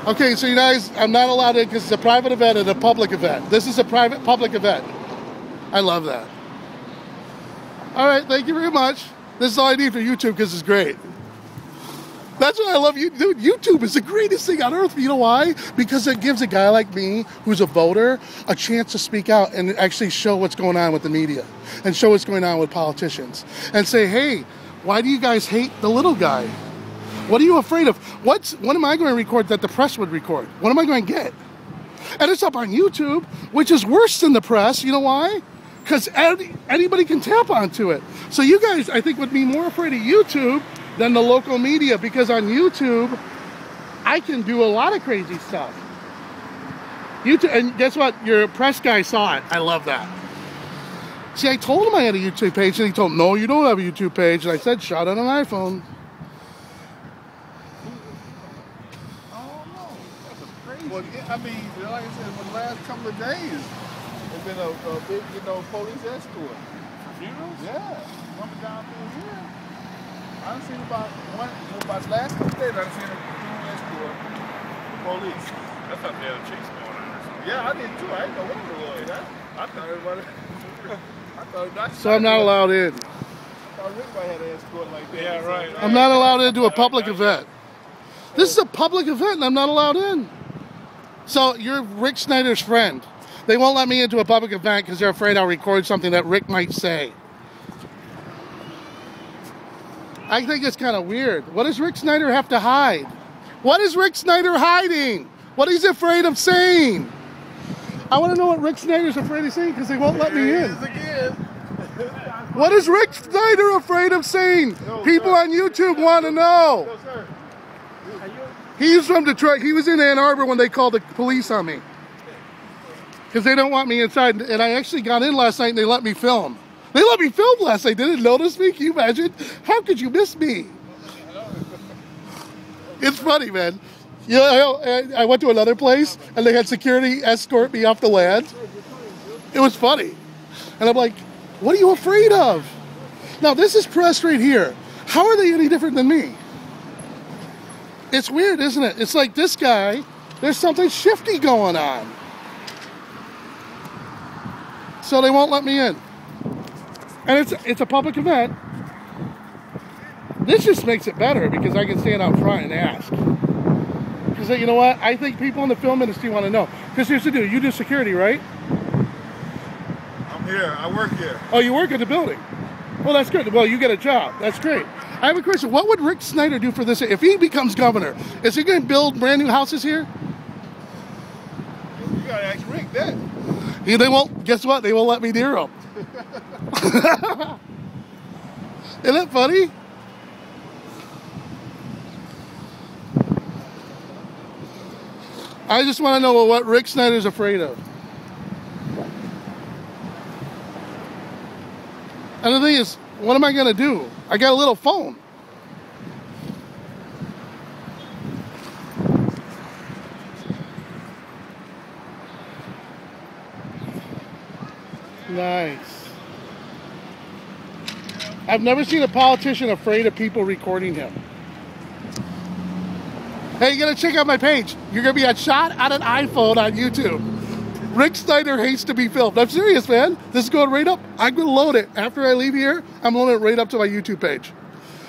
Okay, so you guys, I'm not allowed in because it's a private event and a public event. This is a private public event. I love that. All right, thank you very much. This is all I need for YouTube because it's great. That's why I love you. Dude, YouTube is the greatest thing on earth. You know why? Because it gives a guy like me, who's a voter, a chance to speak out and actually show what's going on with the media and show what's going on with politicians and say, hey, why do you guys hate the little guy? What are you afraid of? What am I going to record that the press would record? What am I going to get? And it's up on YouTube, which is worse than the press. You know why? Because anybody can tap onto it. So you guys, I think, would be more afraid of YouTube than the local media, because on YouTube, I can do a lot of crazy stuff. YouTube, and guess what? Your press guy saw it. I love that. See, I told him I had a YouTube page, and he told me, no, you don't have a YouTube page. And I said, shot on an iPhone. Well, I mean, like I said, for the last couple of days, there's been a big, police escort. Funerals? Yeah, coming down through here. I've seen about the last couple of days, I've seen a funeral escort. Police. I thought they had a chase going on or something. Yeah, I did too. I didn't know what it was. I thought everybody. So I'm not allowed in. I thought Rick had an escort like that. Yeah, right. I'm not allowed into a public event. This is a public event, and I'm not allowed in. So you're Rick Snyder's friend. They won't let me into a public event because they're afraid I'll record something that Rick might say. I think it's kind of weird. What does Rick Snyder have to hide? What is Rick Snyder hiding? What he's afraid of saying? I want to know what Rick Snyder's afraid of saying because they won't let me in. What is Rick Snyder afraid of saying? People on YouTube want to know. He's from Detroit. He was in Ann Arbor when they called the police on me. Because they don't want me inside. And I actually got in last night and they let me film. They let me film last night. They didn't notice me. Can you imagine? How could you miss me? It's funny, man. You know, I went to another place and they had security escort me off the land. It was funny. And I'm like, what are you afraid of? Now, this is press right here. How are they any different than me? It's weird, isn't it? It's like this guy, there's something shifty going on. So they won't let me in. And it's a public event. This just makes it better because I can stand out front and ask. Because you know what? I think people in the film industry want to know. Because here's the deal, you do security, right? I'm here, I work here. Oh, you work at the building? Well, that's good. Well, you get a job. That's great. I have a question. What would Rick Snyder do for this? If he becomes governor, is he going to build brand new houses here? You got to ask Rick that. Yeah, they won't. Guess what? They won't let me near him. Isn't that funny? I just want to know what Rick Snyder's afraid of. And the thing is, what am I going to do? I got a little phone. Nice. I've never seen a politician afraid of people recording him. Hey, you gotta check out my page. You're gonna be shot on an iPhone on YouTube. Rick Snyder hates to be filmed. I'm serious, man. This is going right up. I'm gonna load it. After I leave here, I'm loading it right up to my YouTube page.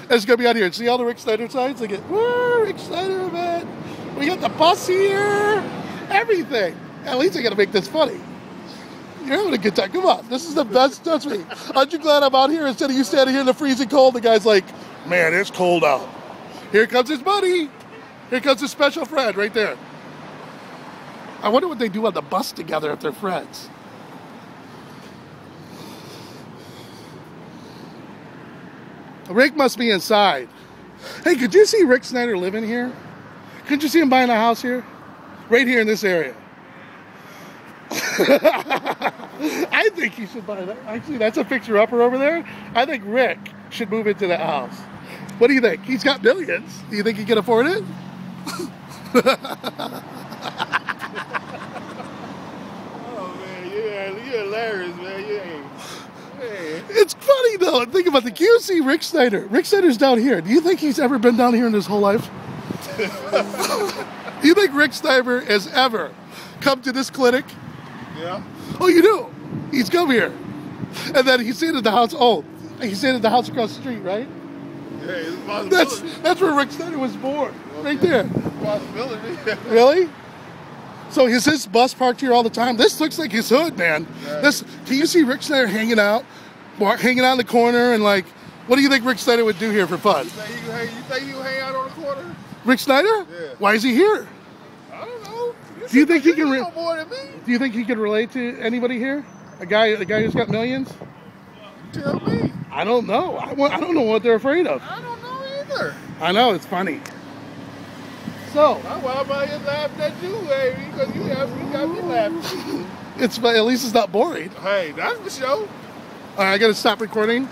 It's gonna be out here. See all the Rick Snyder signs? Like, woo, Rick Snyder event. We got the bus here. Everything. At least I gotta make this funny. You're having a good time. Come on. This is the best. Trust me. Aren't you glad I'm out here instead of you standing here in the freezing cold? The guy's like, man, it's cold out. Here comes his buddy. Here comes his special friend right there. I wonder what they do on the bus together if they're friends. Rick must be inside. Hey, could you see Rick Snyder living here? Couldn't you see him buying a house here? Right here in this area. I think he should buy that. Actually, that's a fixer-upper over there. I think Rick should move into the house. What do you think? He's got millions. Do you think he can afford it? Oh man, you're hilarious, man. It's funny though. Think about the QC Rick Snyder. Rick Snyder's down here. Do you think he's ever been down here in his whole life? Do you think Rick Snyder has ever come to this clinic? Yeah. Oh, you do? He's come here. And then he's staying at the house. Oh, he's staying at the house across the street, right? Yeah, it's a possibility. That's where Rick Snyder was born. Right there. Possibility. Really? So is his bus parked here all the time? This looks like his hood, man. Right. Can you see Rick Snyder hanging out in the corner and like, what do you think Rick Snyder would do here for fun? You think he hang out on the corner? Rick Snyder? Yeah. Why is he here? I don't know. Do you think he can? know more than me? Do you think he could relate to anybody here? A guy who's got millions? You tell me. I don't know. I don't know what they're afraid of. I don't know either. I know, it's funny. So Why am I laughing at you, baby? Because you got me laughing. at least it's not boring. Hey, that's for sure. All right, I gotta stop recording.